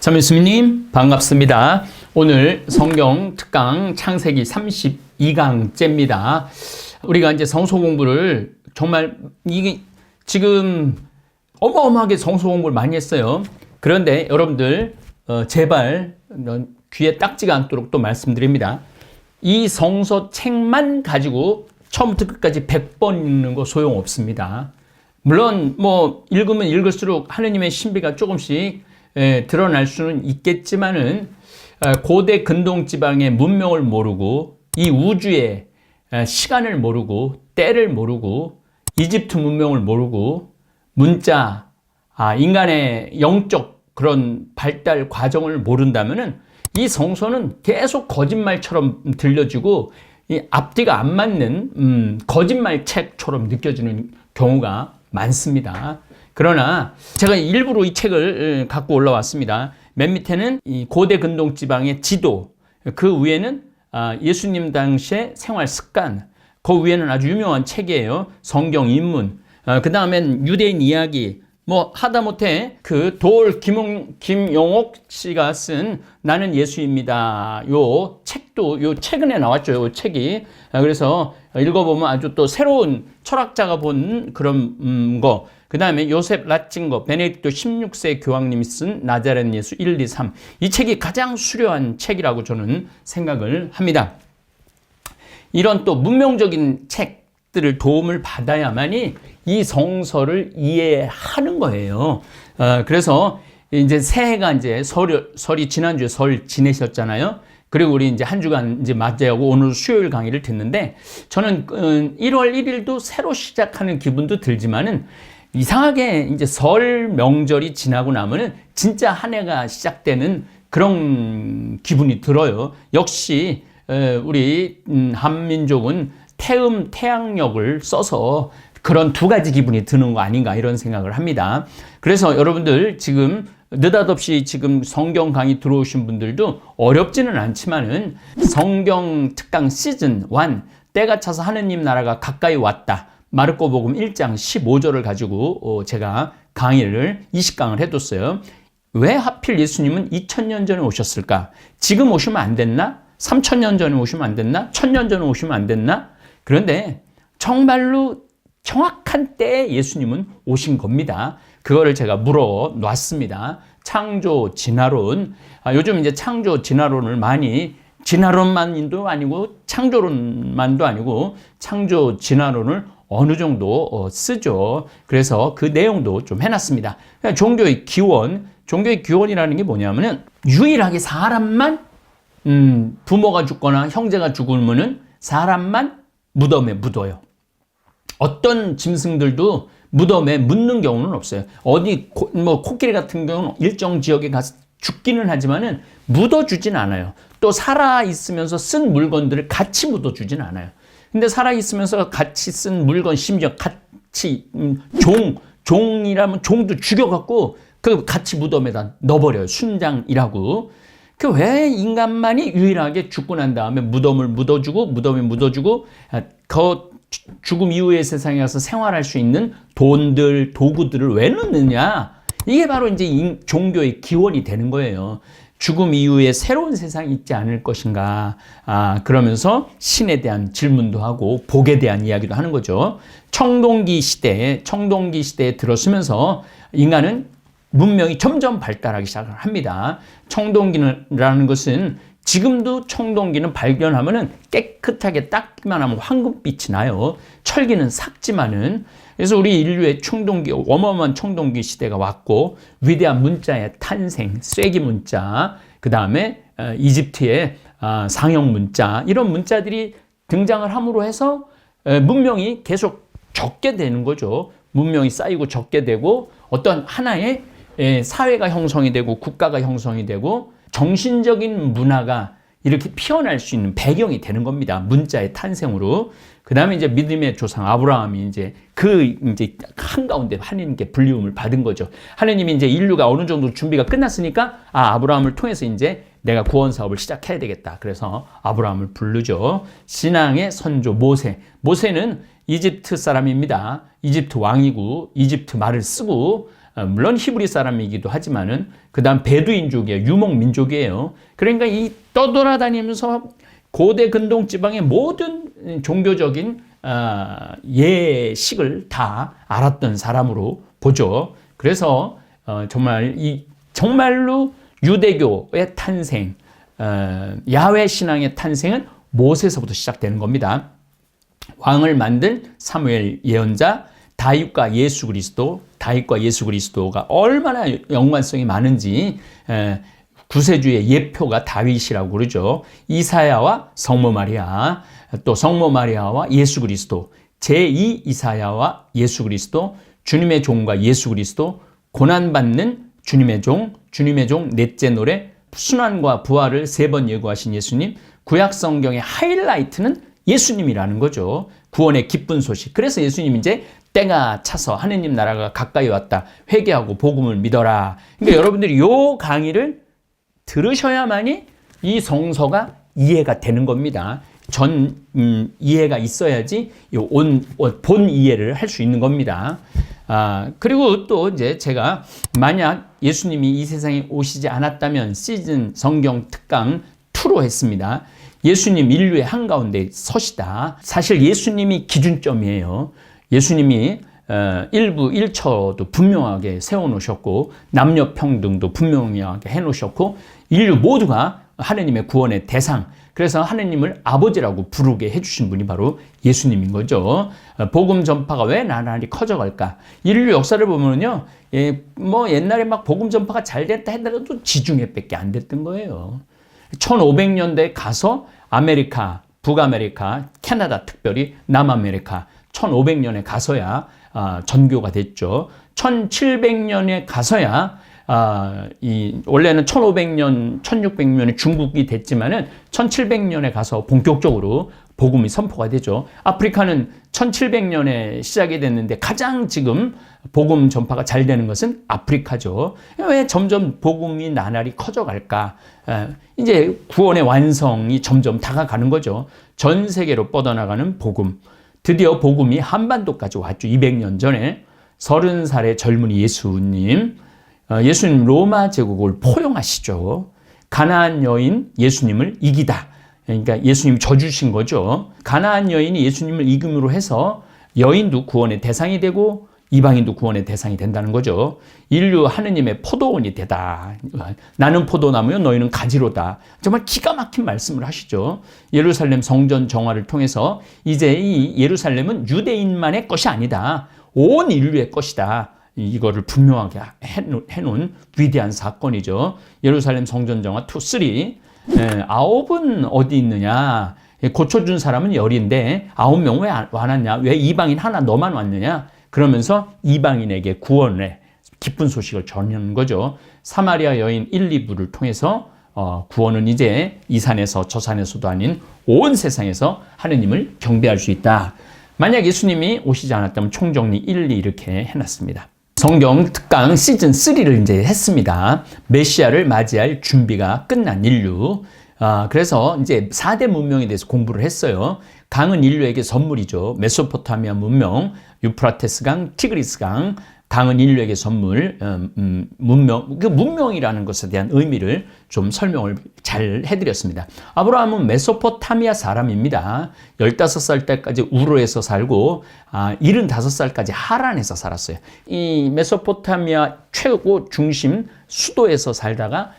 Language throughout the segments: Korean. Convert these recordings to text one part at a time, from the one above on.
전민수님 반갑습니다. 오늘 성경 특강 창세기 32강째입니다. 우리가 이제 성서 공부를 정말 이게 지금 어마어마하게 성서 공부를 많이 했어요. 그런데 여러분들 제발 귀에 딱지가 않도록 또 말씀드립니다. 이 성서 책만 가지고 처음부터 끝까지 100번 읽는 거 소용없습니다. 물론 뭐 읽으면 읽을수록 하느님의 신비가 조금씩 드러날 수는 있겠지만은 고대 근동 지방의 문명을 모르고 이 우주의 시간을 모르고 때를 모르고 이집트 문명을 모르고 문자, 인간의 영적 그런 발달 과정을 모른다면은 이 성서는 계속 거짓말처럼 들려지고 이 앞뒤가 안 맞는 거짓말 책처럼 느껴지는 경우가 많습니다. 그러나 제가 일부러 이 책을 갖고 올라왔습니다. 맨 밑에는 이 고대 근동 지방의 지도, 그 위에는 예수님 당시의 생활 습관, 그 위에는 아주 유명한 책이에요. 성경 인문, 그 다음엔 유대인 이야기, 뭐 하다못해 그 김용옥 씨가 쓴 나는 예수입니다. 요 책도 요 최근에 나왔죠. 요 책이. 그래서 읽어보면 아주 또 새로운 철학자가 본 그런 거. 그 다음에 요셉 라칭거, 베네딕토 16세 교황님이 쓴 나자렛 예수 1, 2, 3. 이 책이 가장 수려한 책이라고 저는 생각을 합니다. 이런 또 문명적인 책들을 도움을 받아야만이 이 성서를 이해하는 거예요. 그래서 이제 새해가 이제 설이 지난주에 설 지내셨잖아요. 그리고 우리 이제 한 주간 이제 맞이하고 오늘 수요일 강의를 듣는데 저는 1월 1일도 새로 시작하는 기분도 들지만은 이상하게 이제 설 명절이 지나고 나면은 진짜 한 해가 시작되는 그런 기분이 들어요. 역시 우리 한민족은 태양력을 써서 그런 두 가지 기분이 드는 거 아닌가 이런 생각을 합니다. 그래서 여러분들 지금 느닷없이 지금 성경 강의 들어오신 분들도 어렵지는 않지만은 성경 특강 시즌 1 때가 차서 하느님 나라가 가까이 왔다. 마르코복음 1장 15절을 가지고 제가 강의를 20강을 해뒀어요. 왜 하필 예수님은 2000년 전에 오셨을까? 지금 오시면 안 됐나? 3000년 전에 오시면 안 됐나? 1000년 전에 오시면 안 됐나? 그런데 정말로 정확한 때에 예수님은 오신 겁니다. 그거를 제가 물어 놨습니다. 창조 진화론. 요즘 이제 창조 진화론을 많이 진화론만도 아니고 창조론만도 아니고 창조 진화론을 어느 정도 쓰죠. 그래서 그 내용도 좀 해놨습니다. 종교의 기원이라는 게 뭐냐면은 유일하게 사람만 부모가 죽거나 형제가 죽으면은 사람만 무덤에 묻어요. 어떤 짐승들도 무덤에 묻는 경우는 없어요. 어디 코끼리 같은 경우는 일정 지역에 가서 죽기는 하지만은 묻어주진 않아요. 또 살아있으면서 쓴 물건들을 같이 묻어주진 않아요. 근데 살아있으면서 같이 쓴 물건, 심지어 같이 종이라면 종도 죽여갖고 그 같이 무덤에다 넣어버려요. 순장이라고. 그 왜 인간만이 유일하게 죽고 난 다음에 무덤에 묻어주고 그 죽음 이후의 세상에 가서 생활할 수 있는 돈들, 도구들을 왜 넣느냐? 이게 바로 이제 종교의 기원이 되는 거예요. 죽음 이후에 새로운 세상이 있지 않을 것인가. 그러면서 신에 대한 질문도 하고 복에 대한 이야기도 하는 거죠. 청동기 시대에 들어서면서 인간은 문명이 점점 발달하기 시작을 합니다. 청동기라는 것은 지금도 청동기는 발견하면은 깨끗하게 닦기만 하면 황금빛이 나요. 철기는 삭지만은. 그래서 우리 인류의 어마어마한 청동기 시대가 왔고, 위대한 문자의 탄생, 쐐기 문자, 그 다음에 이집트의 상형 문자, 이런 문자들이 등장을 함으로 해서 문명이 계속 적게 되는 거죠. 문명이 쌓이고 적게 되고, 어떤 하나의 사회가 형성이 되고, 국가가 형성이 되고, 정신적인 문화가 이렇게 피어날 수 있는 배경이 되는 겁니다. 문자의 탄생으로. 그 다음에 이제 믿음의 조상 아브라함이 이제 한가운데 하나님께 불리움을 받은 거죠. 하나님이 이제 인류가 어느 정도 준비가 끝났으니까 아브라함을 통해서 이제 내가 구원 사업을 시작해야 되겠다. 그래서 아브라함을 부르죠. 신앙의 선조 모세는 이집트 사람입니다. 이집트 왕이고 이집트 말을 쓰고 물론 히브리 사람이기도 하지만은 그다음 베두인족이에요. 유목민족이에요. 그러니까 이 떠돌아다니면서 고대 근동 지방의 모든 종교적인 예식을 다 알았던 사람으로 보죠. 그래서 정말로 유대교의 탄생, 야훼 신앙의 탄생은 모세서부터 시작되는 겁니다. 왕을 만든 사무엘 예언자, 다윗과 예수 그리스도가 얼마나 연관성이 많은지 구세주의 예표가 다윗이라고 그러죠. 이사야와 성모 마리아, 또 성모 마리아와 예수 그리스도, 제2 이사야와 예수 그리스도, 주님의 종과 예수 그리스도, 고난받는 주님의 종 넷째 노래, 순환과 부활을 3번 예고하신 예수님, 구약 성경의 하이라이트는 예수님이라는 거죠. 구원의 기쁜 소식. 그래서 예수님 이제 때가 차서 하느님 나라가 가까이 왔다. 회개하고 복음을 믿어라. 그러니까 여러분들이 요 강의를 들으셔야만이 이 성서가 이해가 되는 겁니다. 이해가 있어야지 본 이해를 할 수 있는 겁니다. 그리고 또 이제 제가 만약 예수님이 이 세상에 오시지 않았다면 시즌 성경 특강 2로 했습니다. 예수님 인류의 한가운데 서시다. 사실 예수님이 기준점이에요. 예수님이 1부 1처도 분명하게 세워놓으셨고 남녀 평등도 분명하게 해놓으셨고 인류 모두가 하느님의 구원의 대상, 그래서 하느님을 아버지라고 부르게 해주신 분이 바로 예수님인 거죠. 복음 전파가 왜 나날이 커져갈까? 인류 역사를 보면요, 뭐 옛날에 막 복음 전파가 잘 됐다 하더라도 지중해밖에 안 됐던 거예요. 1500년대에 가서 아메리카, 북아메리카, 캐나다 특별히 남아메리카 1500년에 가서야 전교가 됐죠. 1700년에 가서야 원래는 1500년, 1600년에 중국이 됐지만은 1700년에 가서 본격적으로 복음이 선포가 되죠. 아프리카는 1700년에 시작이 됐는데 가장 지금 복음 전파가 잘 되는 것은 아프리카죠. 왜 점점 복음이 나날이 커져갈까? 이제 구원의 완성이 점점 다가가는 거죠. 전 세계로 뻗어나가는 복음. 드디어 복음이 한반도까지 왔죠. 200년 전에 30살의 젊은이 예수님 로마 제국을 포용하시죠. 가나안 여인 예수님을 이기다. 그러니까 예수님 져주신 거죠. 가나안 여인이 예수님을 이김으로 해서 여인도 구원의 대상이 되고 이방인도 구원의 대상이 된다는 거죠. 인류 하느님의 포도원이 되다. 나는 포도나무요 너희는 가지로다. 정말 기가 막힌 말씀을 하시죠. 예루살렘 성전 정화를 통해서 이제 이 예루살렘은 유대인만의 것이 아니다. 온 인류의 것이다. 이거를 분명하게 해놓은 위대한 사건이죠. 예루살렘 성전 정화 2, 3. 9은 어디 있느냐? 고쳐준 사람은 10인데 9명 왜 안 왔냐? 왜 이방인 하나 너만 왔느냐? 그러면서 이방인에게 구원의 기쁜 소식을 전하는 거죠. 사마리아 여인 1, 2부를 통해서 구원은 이제 이 산에서 저 산에서도 아닌 온 세상에서 하느님을 경배할 수 있다. 만약 예수님이 오시지 않았다면 총정리 1, 2 이렇게 해놨습니다. 성경 특강 시즌 3를 이제 했습니다. 메시아를 맞이할 준비가 끝난 인류. 그래서 이제 4대 문명에 대해서 공부를 했어요. 강은 인류에게 선물이죠. 메소포타미아 문명, 유프라테스 강, 티그리스 강. 강은 인류에게 선물, 문명, 그 문명이라는 것에 대한 의미를 좀 설명을 잘 해드렸습니다. 아브라함은 메소포타미아 사람입니다. 15살 때까지 우르에서 살고, 75살까지 하란에서 살았어요. 이 메소포타미아 최고 중심 수도에서 살다가,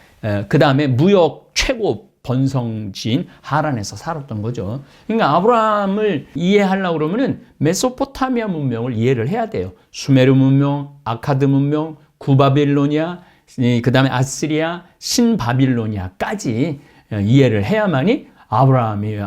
그 다음에 무역 최고 번성지인 하란에서 살았던 거죠. 그러니까 아브라함을 이해하려고 그러면은 메소포타미아 문명을 이해를 해야 돼요. 수메르 문명, 아카드 문명, 구바빌로니아, 그 다음에 아시리아, 신바빌로니아까지 이해를 해야만이 아브라함이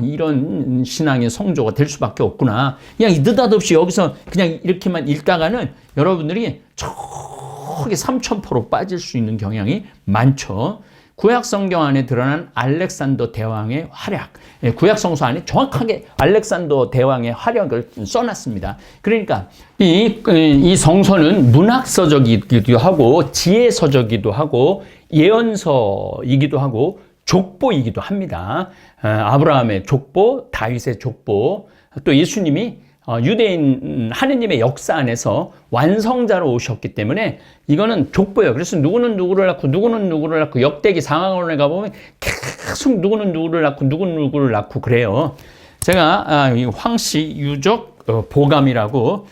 이런 신앙의 성조가 될 수밖에 없구나. 그냥 느닷없이 여기서 그냥 이렇게만 읽다가는 여러분들이 저기 3000%로 빠질 수 있는 경향이 많죠. 구약 성경 안에 드러난 알렉산더 대왕의 활약, 구약 성서 안에 정확하게 알렉산더 대왕의 활약을 써놨습니다. 그러니까 이 성서는 문학서적이기도 하고 지혜서적이기도 하고 예언서이기도 하고 족보이기도 합니다. 아브라함의 족보, 다윗의 족보, 또 예수님이 유대인 하느님의 역사 안에서 완성자로 오셨기 때문에 이거는 족보예요. 그래서 누구는 누구를 낳고 누구는 누구를 낳고 역대기 상하론에 가보면 계속 누구는 누구를 낳고 누구는 누구를 낳고 그래요. 제가 이 황씨 유적 보감이라고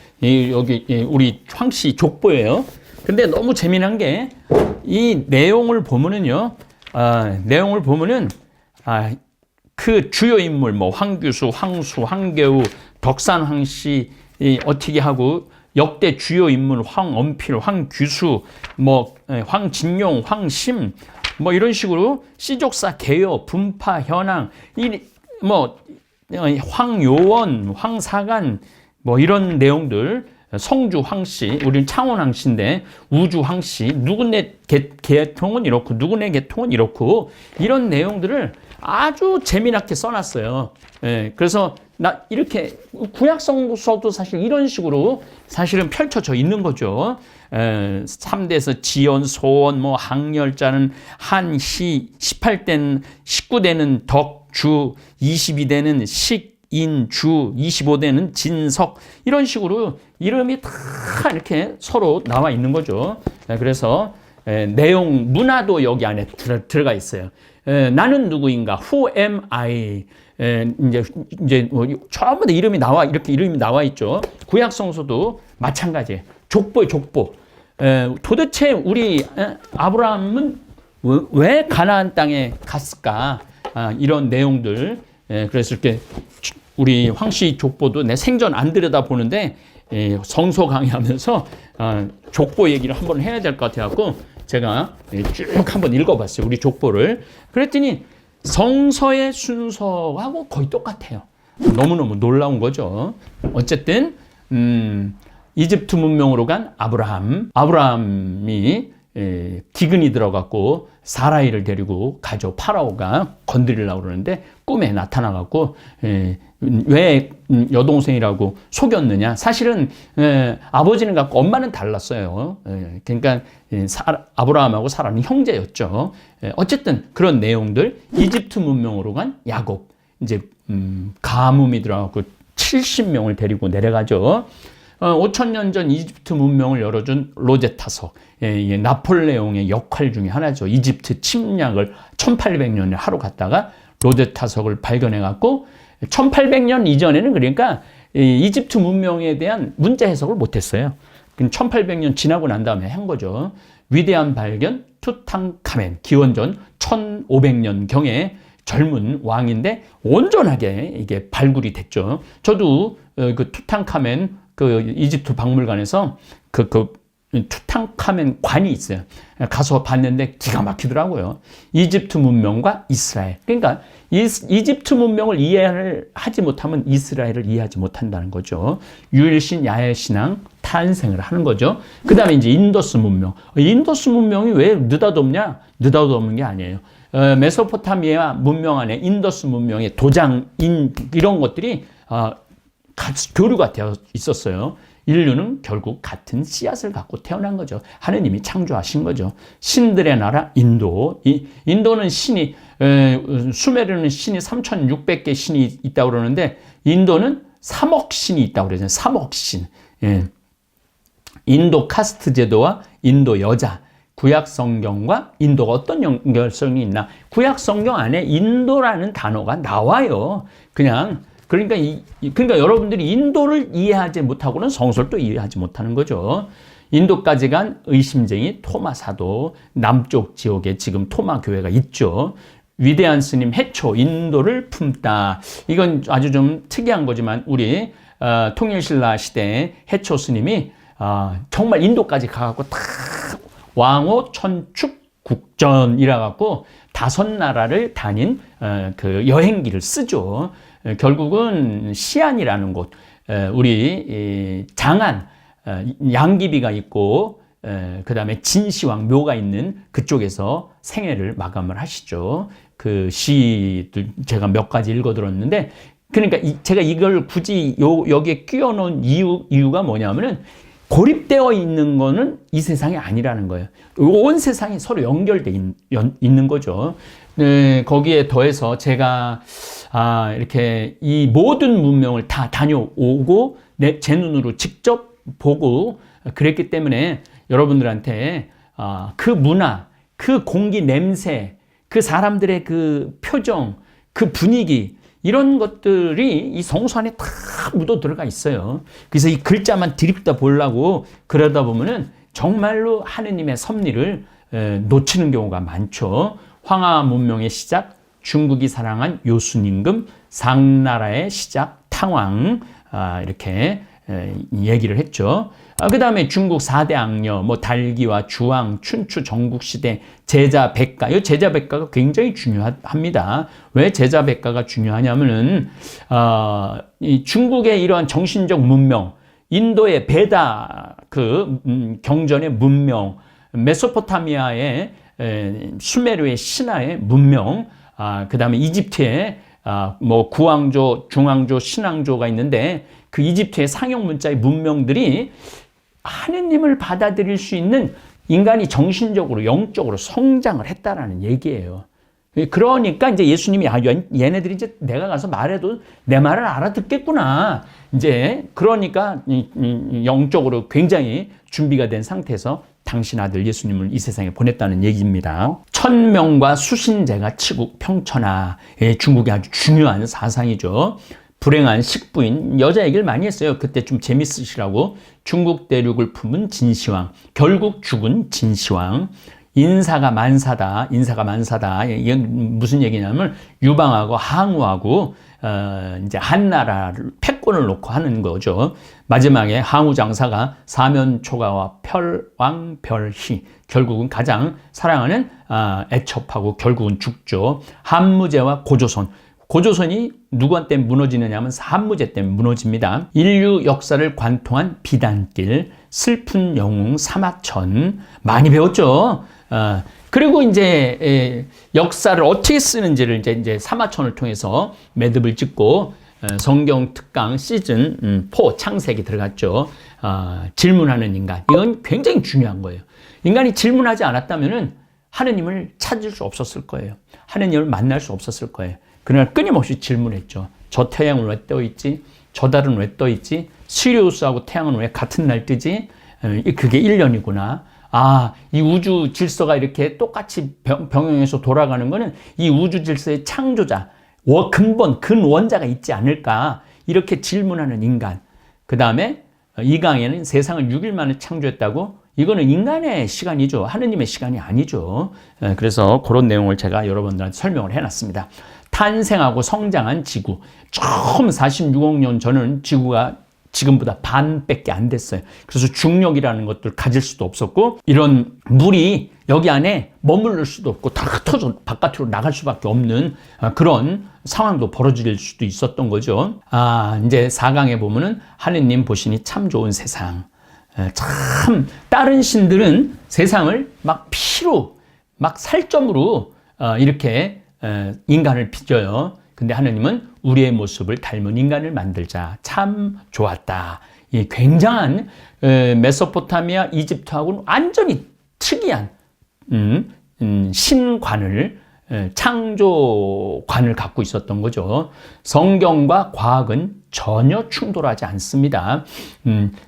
여기 우리 황씨 족보예요. 근데 너무 재미난 게 이 내용을 보면은요. 내용을 보면은 그 주요 인물 뭐 황규수, 황수, 황개우, 덕산 황씨 어떻게 하고 역대 주요 인물 황엄필, 황규수, 뭐 황진용, 황심 뭐 이런 식으로 시족사 개요, 분파 현황 뭐 황요원, 황사간 뭐 이런 내용들 성주 황씨, 우리는 창원 황씨인데 우주 황씨, 누구네 계통은 이렇고 누구네 계통은 이렇고 이런 내용들을 아주 재미나게 써놨어요. 그래서 이렇게 구약성서도 사실 이런 식으로 사실은 펼쳐져 있는 거죠. 3대에서 지연, 소원, 뭐 항열자는 한시, 18대는 19대는 덕, 주, 22대는 식, 인, 주, 25대는 진석 이런 식으로 이름이 다 이렇게 서로 나와 있는 거죠. 그래서 내용 문화도 여기 안에 들어가 있어요. 나는 누구인가? Who am I? 이제 뭐 전부 다 이름이 나와 이렇게 이름이 나와 있죠. 구약 성서도 마찬가지예요. 족보의 족보. 도대체 우리 아브라함은 왜 가나안 땅에 갔을까? 이런 내용들. 그래서 이렇게 우리 황씨 족보도 내 생전 안 들여다 보는데 성서 강의하면서 족보 얘기를 한번 해야 될 것 같아갖고 제가 쭉 한번 읽어봤어요. 우리 족보를. 그랬더니 성서의 순서하고 거의 똑같아요. 너무너무 놀라운 거죠. 어쨌든 이집트 문명으로 간 아브라함이 기근이 들어갔고 사라이를 데리고 가죠. 파라오가 건드리려고 그러는데 꿈에 나타나갖고 왜 여동생이라고 속였느냐. 사실은 아버지는 같고 엄마는 달랐어요. 그러니까 아브라함하고 사라는 형제였죠. 어쨌든 그런 내용들. 이집트 문명으로 간 야곱 이제 가뭄이 들어가고 70명을 데리고 내려가죠. 5,000년 전 이집트 문명을 열어준 로제타석, 나폴레옹의 역할 중에 하나죠. 이집트 침략을 1800년에 하러 갔다가 로제타석을 발견해갖고 1800년 이전에는 그러니까 이집트 문명에 대한 문자 해석을 못했어요. 1800년 지나고 난 다음에 한 거죠. 위대한 발견 투탕카멘, 기원전 1500년경에 젊은 왕인데 온전하게 이게 발굴이 됐죠. 저도 그 투탕카멘 그 이집트 박물관에서 그 투탕카멘 관이 있어요. 가서 봤는데 기가 막히더라고요. 이집트 문명과 이스라엘. 그러니까 이집트 문명을 이해를 하지 못하면 이스라엘을 이해하지 못한다는 거죠. 유일신 야훼신앙 탄생을 하는 거죠. 그 다음에 이제 인더스 문명. 인더스 문명이 왜 느닷없냐? 느닷없는 게 아니에요. 메소포타미아 문명 안에 인더스 문명의 도장인 이런 것들이 교류가 되어 있었어요. 인류는 결국 같은 씨앗을 갖고 태어난 거죠. 하느님이 창조하신 거죠. 신들의 나라 인도. 인도는 신이 수메르는 신이 3,600개 신이 있다고 그러는데 인도는 3억 신이 있다고 그러잖아요. 3억 신. 인도 카스트 제도와 인도 여자. 구약 성경과 인도가 어떤 연결성이 있나? 구약 성경 안에 인도라는 단어가 나와요. 그러니까 여러분들이 인도를 이해하지 못하고는 성서를 또 이해하지 못하는 거죠. 인도까지 간 의심쟁이 토마 사도, 남쪽 지역에 지금 토마 교회가 있죠. 위대한 스님 해초, 인도를 품다. 이건 아주 좀 특이한 거지만 우리 통일신라 시대에 해초 스님이 정말 인도까지 가갖고 다 왕호 천축 국전이라 갖고 5나라를 다닌 그 여행기를 쓰죠. 결국은 시안이라는 곳, 우리 장안, 양귀비가 있고 그 다음에 진시황 묘가 있는 그쪽에서 생애를 마감을 하시죠. 그 시들 제가 몇 가지 읽어들었는데, 그러니까 제가 이걸 굳이 여기에 끼워놓은 이유가 뭐냐면은 고립되어 있는 거는 이 세상이 아니라는 거예요. 온 세상이 서로 연결되어 있는 거죠. 네, 거기에 더해서 제가 이렇게 이 모든 문명을 다 다녀오고 제 눈으로 직접 보고 그랬기 때문에 여러분들한테 그 문화, 그 공기 냄새, 그 사람들의 그 표정, 그 분위기, 이런 것들이 이 성수 안에 다 묻어 들어가 있어요. 그래서 이 글자만 들이다 보려고 그러다 보면은 정말로 하느님의 섭리를 놓치는 경우가 많죠. 황하 문명의 시작, 중국이 사랑한 요순임금, 상나라의 시작, 탕왕, 이렇게 얘기를 했죠. 그 다음에 중국 4대 악녀, 뭐 달기와 주왕, 춘추, 전국시대, 제자백가. 이 제자백가가 굉장히 중요합니다. 왜 제자백가가 중요하냐면은, 이 중국의 이러한 정신적 문명, 인도의 베다, 경전의 문명, 메소포타미아의 수메르의 신화의 문명, 그 다음에 이집트의 뭐 구왕조, 중왕조, 신왕조가 있는데 그 이집트의 상형 문자의 문명들이 하느님을 받아들일 수 있는 인간이 정신적으로 영적으로 성장을 했다라는 얘기예요. 그러니까 이제 예수님이 얘네들이 이제 내가 가서 말해도 내 말을 알아듣겠구나. 이제 그러니까 영적으로 굉장히 준비가 된 상태에서 당신 아들 예수님을 이 세상에 보냈다는 얘기입니다. 천명과 수신제가 치국 평천하. 중국의 아주 중요한 사상이죠. 불행한 식부인, 여자 얘기를 많이 했어요. 그때 좀 재밌으시라고. 중국 대륙을 품은 진시황, 결국 죽은 진시황. 인사가 만사다. 이건 무슨 얘기냐면 유방하고 항우하고 이제 한나라를 패권을 놓고 하는 거죠. 마지막에 항우 장사가 사면초가와 별왕별희, 결국은 가장 사랑하는 애첩하고 결국은 죽죠. 한무제와 고조선이 누구한테 무너지느냐면 한무제 때문에 무너집니다. 인류 역사를 관통한 비단길, 슬픈 영웅 사마천, 많이 배웠죠. 그리고 이제 역사를 어떻게 쓰는지를 이제 사마천을 통해서 매듭을 짓고 성경 특강 시즌 4 창세기 들어갔죠. 질문하는 인간, 이건 굉장히 중요한 거예요. 인간이 질문하지 않았다면은 하느님을 찾을 수 없었을 거예요. 하느님을 만날 수 없었을 거예요. 그러나 끊임없이 질문했죠. 저 태양은 왜 떠 있지? 저 달은 왜 떠 있지? 시리우스하고 태양은 왜 같은 날 뜨지? 그게 1년이구나. 이 우주 질서가 이렇게 똑같이 병행해서 돌아가는 거는 이 우주 질서의 창조자, 근원자가 있지 않을까. 이렇게 질문하는 인간. 그 다음에 이 강에는 세상을 6일 만에 창조했다고? 이거는 인간의 시간이죠. 하느님의 시간이 아니죠. 그래서 그런 내용을 제가 여러분들한테 설명을 해놨습니다. 탄생하고 성장한 지구. 처음 46억 년 전은 지구가 지금보다 반밖에 안 됐어요. 그래서 중력이라는 것들 가질 수도 없었고, 이런 물이 여기 안에 머무를 수도 없고 다 흩어져 바깥으로 나갈 수밖에 없는 그런 상황도 벌어질 수도 있었던 거죠. 이제 4강에 보면은 하느님 보시니 참 좋은 세상. 참 다른 신들은 세상을 막 피로, 막 살점으로 이렇게 인간을 빚어요. 근데 하느님은 우리의 모습을 닮은 인간을 만들자. 참 좋았다. 이 굉장한 메소포타미아, 이집트하고는 완전히 특이한 신관을, 창조관을 갖고 있었던 거죠. 성경과 과학은 전혀 충돌하지 않습니다.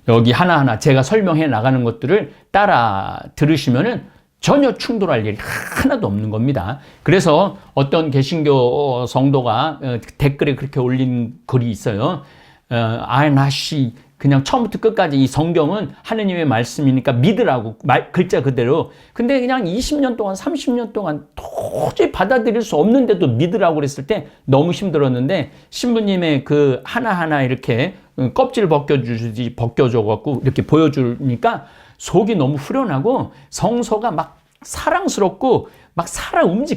여기 하나하나 제가 설명해 나가는 것들을 따라 들으시면은 전혀 충돌할 일이 하나도 없는 겁니다. 그래서 어떤 개신교 성도가 댓글에 그렇게 올린 글이 있어요. 나씨 그냥 처음부터 끝까지 이 성경은 하느님의 말씀이니까 믿으라고, 글자 그대로. 근데 그냥 20년 동안 30년 동안 도저히 받아들일 수 없는데도 믿으라고 그랬을 때 너무 힘들었는데, 신부님의 그 하나하나 이렇게 껍질 벗겨줘갖고 이렇게 보여주니까 속이 너무 후련하고 성서가 막 사랑스럽고 막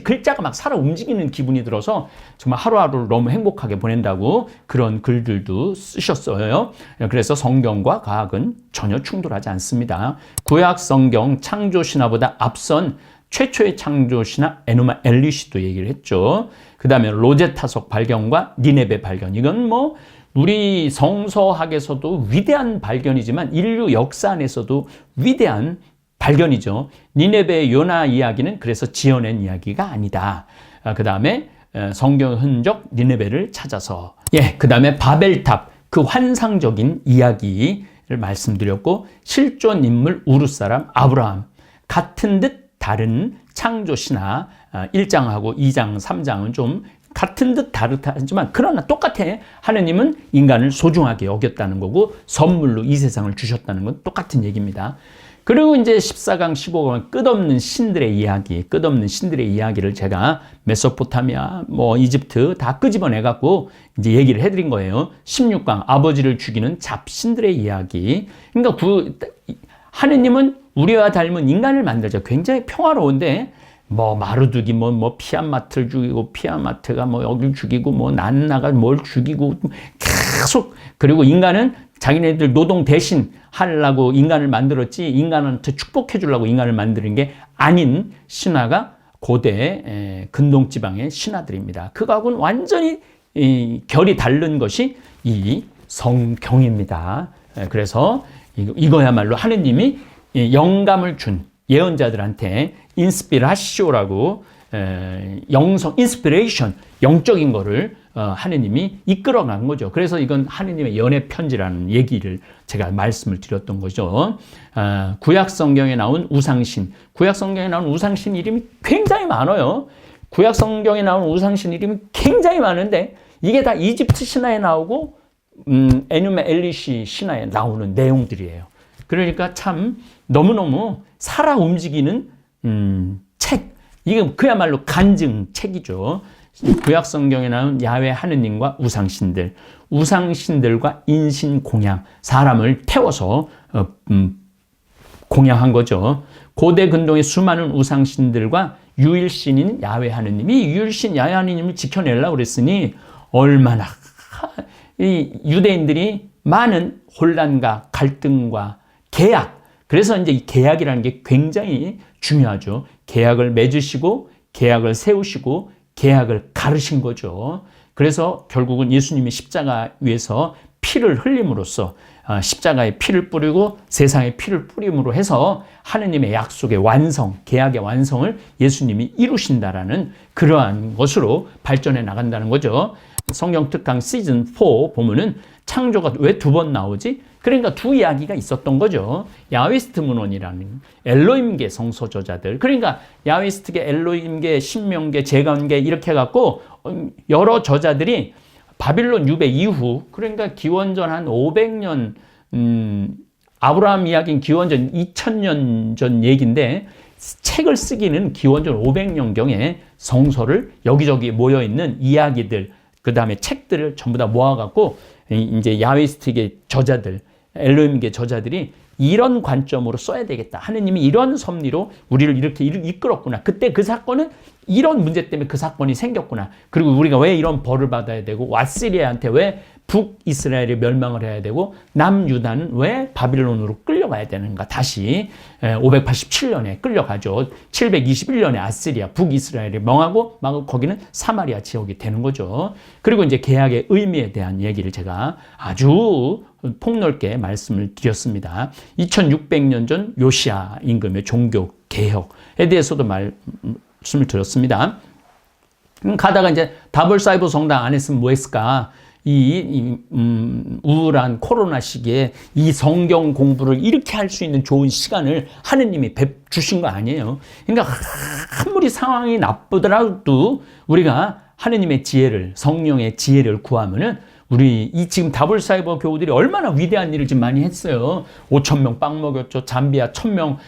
글자가 막 살아 움직이는 기분이 들어서 정말 하루하루를 너무 행복하게 보낸다고 그런 글들도 쓰셨어요. 그래서 성경과 과학은 전혀 충돌하지 않습니다. 구약 성경 창조신화보다 앞선 최초의 창조신화 에노마 엘리시도 얘기를 했죠. 그 다음에 로제타석 발견과 니네베 발견. 이건 뭐 우리 성서학에서도 위대한 발견이지만 인류 역사 안에서도 위대한 발견이죠. 니네베의 요나 이야기는 그래서 지어낸 이야기가 아니다. 그 다음에 성경 흔적 니네베를 찾아서, 그 다음에 바벨탑, 그 환상적인 이야기를 말씀드렸고, 실존 인물 우르 사람 아브라함, 같은 듯 다른 창조 신화 1장하고 2장, 3장은 좀 같은 듯 다르지만 그러나 똑같아. 하느님은 인간을 소중하게 여겼다는 거고 선물로 이 세상을 주셨다는 건 똑같은 얘기입니다. 그리고 이제 14강, 15강 끝없는 신들의 이야기를 제가 메소포타미아, 이집트 다 끄집어내 갖고 이제 얘기를 해드린 거예요. 16강 아버지를 죽이는 잡신들의 이야기. 그러니까 하느님은 우리와 닮은 인간을 만들자. 굉장히 평화로운데 마루두기 피아마트를 죽이고 피아마트가 여길 죽이고 난나가 뭘 죽이고 계속. 그리고 인간은 자기네들 노동 대신 하려고 인간을 만들었지 인간한테 축복해 주려고 인간을 만드는 게 아닌 신화가 고대 근동지방의 신화들입니다. 그거하고는 완전히 결이 다른 것이 이 성경입니다. 그래서 이거야말로 하느님이 영감을 준 예언자들한테 인스피라시오라고 인스피레이션, 영적인 거를 하느님이 이끌어간 거죠. 그래서 이건 하느님의 연애 편지라는 얘기를 제가 말씀을 드렸던 거죠. 구약 성경에 나온 우상신, 이름이 굉장히 많아요. 구약 성경에 나온 우상신 이름이 굉장히 많은데 이게 다 이집트 신화에 나오고 에누메 엘리시 신화에 나오는 내용들이에요. 그러니까 참 너무너무 살아 움직이는 책, 이게 그야말로 간증책이죠. 구약 성경에 나온 야훼 하느님과 우상신들과 인신공양, 사람을 태워서 공양한 거죠. 고대 근동의 수많은 우상신들과 유일신인 야훼 하느님이 유일신 야훼 하느님을 지켜내려고 그랬으니 얼마나 이 유대인들이 많은 혼란과 갈등과 계약, 그래서 이제 이 계약이라는 게 굉장히 중요하죠. 계약을 맺으시고 계약을 세우시고 계약을 가르신 거죠. 그래서 결국은 예수님이 십자가 위에서 피를 흘림으로써 십자가에 피를 뿌리고 세상에 피를 뿌림으로 해서 하느님의 약속의 완성, 계약의 완성을 예수님이 이루신다라는 그러한 것으로 발전해 나간다는 거죠. 성경 특강 시즌 4 보면은 창조가 왜 2번 나오지? 그러니까 두 이야기가 있었던 거죠. 야훼스트 문헌이라는 엘로힘계 성서 저자들. 그러니까 야훼스트계, 엘로힘계, 신명계, 제간계 이렇게 해갖고 여러 저자들이 바빌론 유배 이후, 그러니까 기원전 한 500년, 아브라함 이야기는 기원전 2000년 전 얘기인데 책을 쓰기는 기원전 500년경에 성서를 여기저기 모여있는 이야기들, 그 다음에 책들을 전부 다 모아갖고 이제 야훼스트계 저자들, 엘로힘계 저자들이 이런 관점으로 써야 되겠다. 하느님이 이런 섭리로 우리를 이렇게 이끌었구나. 그때 그 사건은 이런 문제 때문에 그 사건이 생겼구나. 그리고 우리가 왜 이런 벌을 받아야 되고 왓시리아한테 왜 북이스라엘이 멸망을 해야 되고 남유다는 왜 바빌론으로 끌려가야 되는가. 다시 587년에 끌려가죠. 721년에 아시리아 북이스라엘이 멍하고 막 거기는 사마리아 지역이 되는 거죠. 그리고 이제 계약의 의미에 대한 얘기를 제가 아주 폭넓게 말씀을 드렸습니다. 2600년 전 요시아 임금의 종교 개혁에 대해서도 말씀을 드렸습니다. 가다가 이제 다볼사이버 성당 안 했으면 뭐 했을까? 우울한 코로나 시기에 이 성경 공부를 이렇게 할 수 있는 좋은 시간을 하느님이 주신 거 아니에요. 그러니까 아무리 상황이 나쁘더라도 우리가 하느님의 지혜를, 성령의 지혜를 구하면은 우리 지금 다볼사이버 교우들이 얼마나 위대한 일을 지금 많이 했어요. 5,000명 빵 먹였죠. 잠비아 1,000명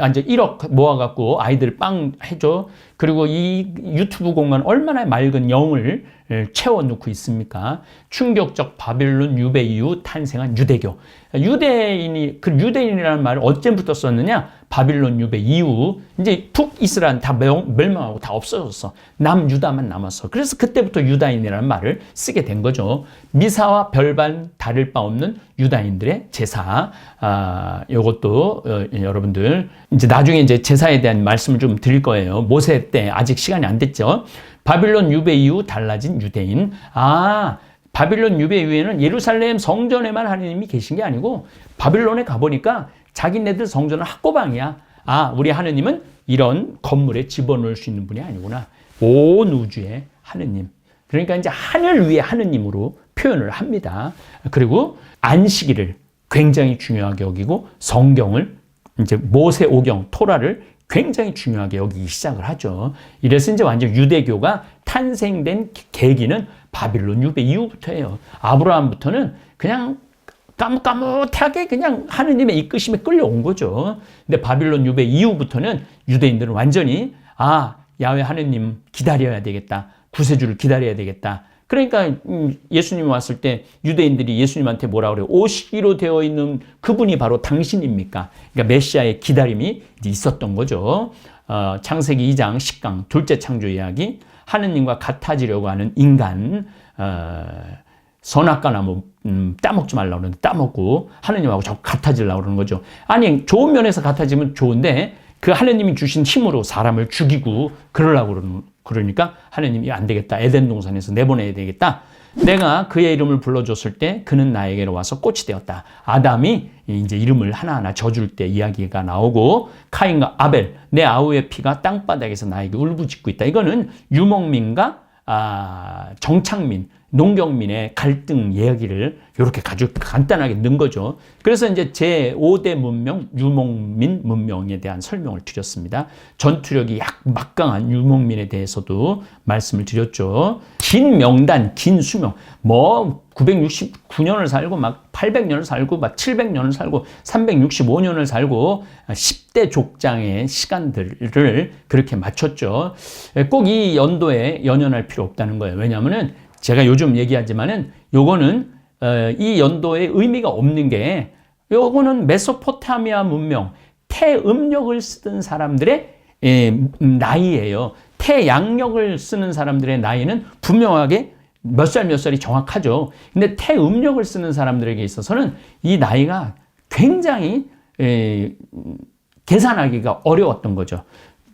이제 1억 모아갖고 아이들 빵 해줘. 그리고 이 유튜브 공간 얼마나 맑은 영을 채워놓고 있습니까? 충격적 바빌론 유배 이후 탄생한 유대교. 유대인이라는 말을 언제부터 썼느냐? 바빌론 유배 이후 이제 북이스라엘 다 멸망하고 다 없어졌어. 남유다만 남았어. 그래서 그때부터 유다인이라는 말을 쓰게 된 거죠. 미사와 별반 다를 바 없는 유다인들의 제사. 이것도 여러분들 이제 나중에 이제 제사에 대한 말씀을 좀 드릴 거예요. 모세 때 아직 시간이 안 됐죠. 바빌론 유배 이후 달라진 유대인. 바빌론 유배 이후에는 예루살렘 성전에만 하느님이 계신 게 아니고 바빌론에 가보니까 자기네들 성전은 학고방이야. 아, 우리 하느님은 이런 건물에 집어넣을 수 있는 분이 아니구나. 온 우주의 하느님. 그러니까 이제 하늘 위의 하느님으로 표현을 합니다. 그리고 안식일을 굉장히 중요하게 여기고 성경을 이제 모세오경 토라를 굉장히 중요하게 여기기 시작을 하죠. 이래서 이제 완전 유대교가 탄생된 계기는 바빌론 유배 이후부터예요. 아브라함부터는 그냥 까뭇까뭇하게 그냥 하느님의 이끄심에 끌려온 거죠. 근데 바빌론 유배 이후부터는 유대인들은 완전히 야훼 하느님 기다려야 되겠다. 구세주를 기다려야 되겠다. 그러니까 예수님이 왔을 때 유대인들이 예수님한테 뭐라 그래요? 오시기로 되어 있는 그분이 바로 당신입니까? 그러니까 메시아의 기다림이 있었던 거죠. 창세기 2장 10강 둘째 창조 이야기, 하느님과 같아지려고 하는 인간, 선악과 나무 따먹지 말라고 그러는데 따먹고 하느님하고 자꾸 같아지려고 그러는 거죠. 아니, 좋은 면에서 같아지면 좋은데 그 하느님이 주신 힘으로 사람을 죽이고 그러니까 하느님이 안 되겠다. 에덴 동산에서 내보내야 되겠다. 내가 그의 이름을 불러줬을 때 그는 나에게로 와서 꽃이 되었다. 아담이 이제 이름을 하나하나 져줄 때 이야기가 나오고, 카인과 아벨, 내 아우의 피가 땅바닥에서 나에게 울부짖고 있다. 이거는 유목민과 정착민, 농경민의 갈등 이야기를 이렇게 아주 간단하게 넣은 거죠. 그래서 이제 제5대 문명, 유목민 문명에 대한 설명을 드렸습니다. 전투력이 막강한 유목민에 대해서도 말씀을 드렸죠. 긴 명단, 긴 수명, 969년을 살고, 800년을 살고, 700년을 살고, 365년을 살고, 10대 족장의 시간들을 그렇게 맞췄죠. 꼭 이 연도에 연연할 필요 없다는 거예요. 왜냐하면은 제가 요즘 얘기하지만은 요거는 이 연도에 의미가 없는 게, 요거는 메소포타미아 문명, 태음력을 쓰던 사람들의 나이예요. 태양력을 쓰는 사람들의 나이는 분명하게 몇 살이 정확하죠. 근데 태음력을 쓰는 사람들에게 있어서는 이 나이가 굉장히 계산하기가 어려웠던 거죠.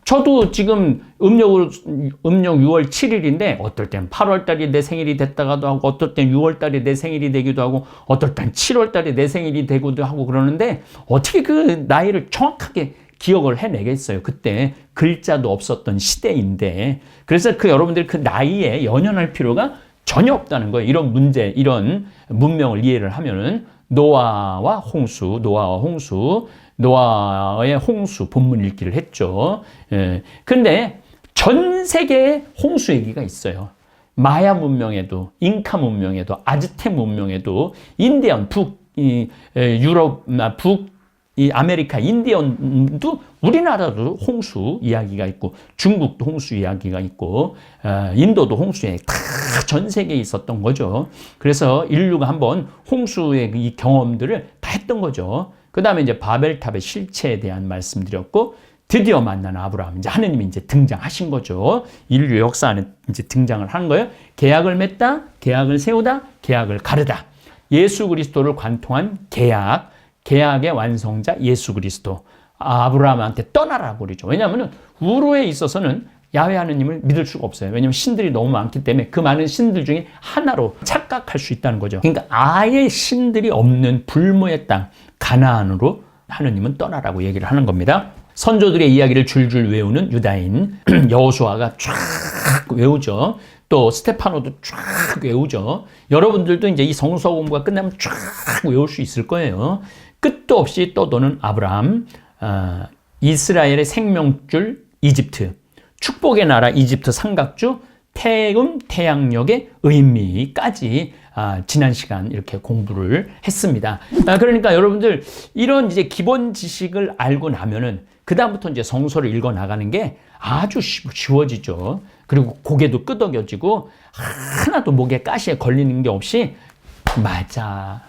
저도 지금 음력 6월 7일인데 어떨 땐 8월 달이 내 생일이 됐다가도 하고, 어떨 땐 6월 달이 내 생일이 되기도 하고, 어떨 땐 7월 달이 내 생일이 되기도 하고 그러는데 어떻게 그 나이를 정확하게 기억을 해내겠어요. 그때 글자도 없었던 시대인데. 그래서 여러분들이 그 나이에 연연할 필요가 전혀 없다는 거예요. 이런 문제, 이런 문명을 이해를 하면은 노아와 홍수, 노아의 홍수 본문 읽기를 했죠. 근데 전 세계에 홍수 얘기가 있어요. 마야 문명에도, 잉카 문명에도, 아즈텍 문명에도, 인디언, 유럽, 아메리카 인디언도, 우리나라도 홍수 이야기가 있고, 중국도 홍수 이야기가 있고, 인도도 홍수에 다 전 세계에 있었던 거죠. 그래서 인류가 한번 홍수의 이 경험들을 다 했던 거죠. 그 다음에 이제 바벨탑의 실체에 대한 말씀드렸고, 드디어 만난 아브라함, 이제 하느님이 이제 등장하신 거죠. 인류 역사 안에 이제 등장을 한 거예요. 계약을 맺다, 계약을 세우다, 계약을 가르다. 예수 그리스도를 관통한 계약의 완성자 예수 그리스도. 아브라함한테 떠나라고 그러죠. 왜냐하면 우르에 있어서는 야훼 하느님을 믿을 수가 없어요. 왜냐하면 신들이 너무 많기 때문에 그 많은 신들 중에 하나로 착각할 수 있다는 거죠. 그러니까 아예 신들이 없는 불모의 땅, 가나안으로 하느님은 떠나라고 얘기를 하는 겁니다. 선조들의 이야기를 줄줄 외우는 유다인 여호수아가 쫙 외우죠. 또 스테파노도 쫙 외우죠. 여러분들도 이제 이 성서 공부가 끝나면 쫙 외울 수 있을 거예요. 끝도 없이 떠도는 아브라함, 이스라엘의 생명줄 이집트, 축복의 나라 이집트 삼각주, 태양력의 의미까지 지난 시간 이렇게 공부를 했습니다. 그러니까 여러분들 이런 이제 기본 지식을 알고 나면은 그다음부터 이제 성서를 읽어 나가는 게 아주 쉬워지죠. 그리고 고개도 끄덕여지고 하나도 목에 가시에 걸리는 게 없이 맞아.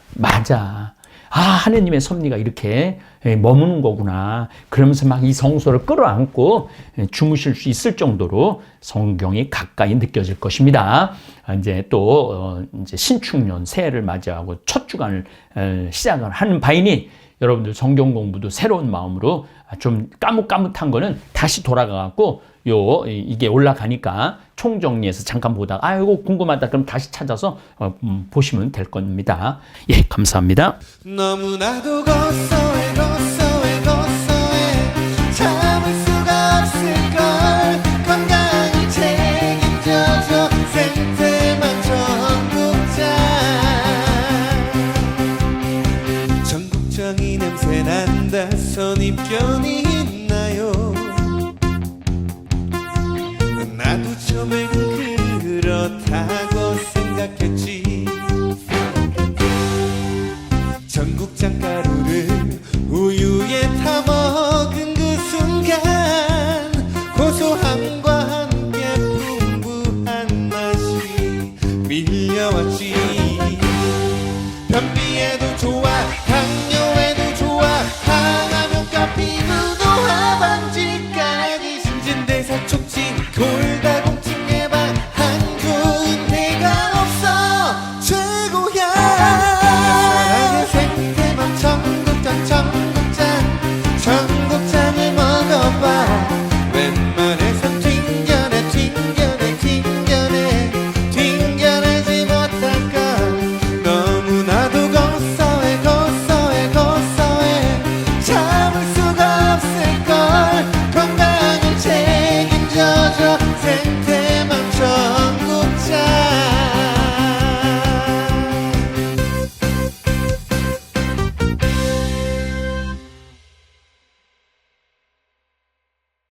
하느님의 섭리가 이렇게 머무는 거구나. 그러면서 막 이 성소를 끌어안고 주무실 수 있을 정도로 성경이 가까이 느껴질 것입니다. 이제 또 이제 신축년 새해를 맞이하고 첫 주간을 시작을 하는 바이니 여러분들 성경 공부도 새로운 마음으로 좀 까뭇까뭇한 거는 다시 돌아가갖고 이게 올라가니까 총정리해서 잠깐 보다가 이거 궁금하다 그럼 다시 찾아서 보시면 될 겁니다. 예, 감사합니다. 너무나도 고소해 참을 수가 없을걸 건강히 책임져줘 생태만 전국장 전국장이 냄새난다 선입견이 있나요 나도 처음에